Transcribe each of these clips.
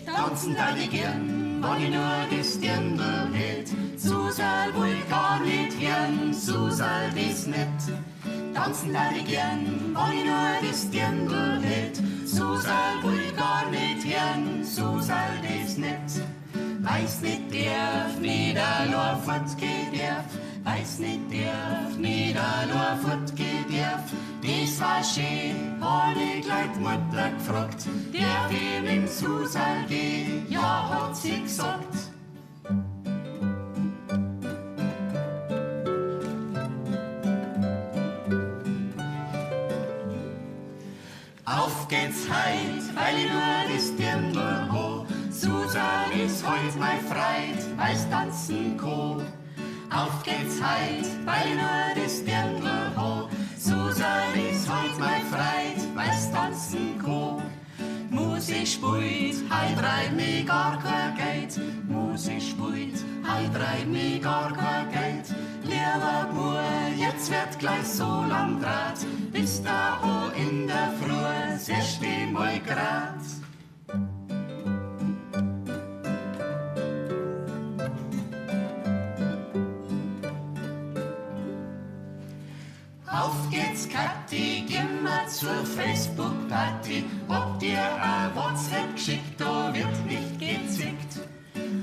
Tanzen da die gern, wenn ich nur das Dirndl hält. Suserl will gar nicht hören, Suserl das nicht. Tanzen da die gern, wenn ich nur das Dirndl hält. Suserl will gar nicht hören, Suserl das nicht. Weiß nicht darf, nicht allein fortgehen darf. Weiß nicht darf, nicht allein fortgehen darf. Das war schön, hab ich gleich die Mutter gefragt. Darf ich mit dem Suserl gehen? Ja, hat sie gesagt. Auf geht's heut, weil ich nur das Dirndl ho. Suserl ist heut mein Freit, weil's tanzen kann. Auf geht's heut, weil ich nur das Dirndl ho. Suserl ist heut mein Freit, weil's tanzen kann. Musik spielt, heut reibt mich gar kein Geld. Musik spielt, heut reibt mich gar kein Geld. Lieber Bub, jetzt wird gleich so lang Draht, bis da ho in der Früh, siehst du mal grad. Auf geht's, Kathi, geh mal zur Facebook-Party. Ob dir ein WhatsApp geschickt, da wird nicht gezickt.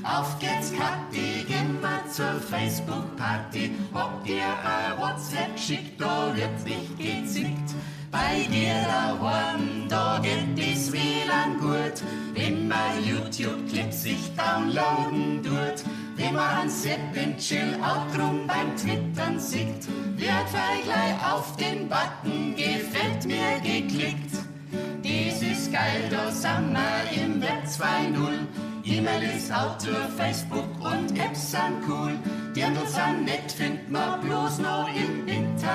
Auf geht's, Kathi, geh mal zur Facebook-Party. Ob dir ein WhatsApp geschickt, da wird nicht gezickt. Bei dir daheim, da geht das WLAN gut. Wenn man YouTube-Clips sich downloaden tut. Wenn man ein Sepp im Chill-Out rum beim Twittern sieht, wird gleich auf den Button gefällt mir geklickt. Dies ist geil, da sind wir im Web 2.0. E-Mail ist Autor, Facebook und Apps sind cool. Dirndl sind nett, findet man bloß noch im Internet.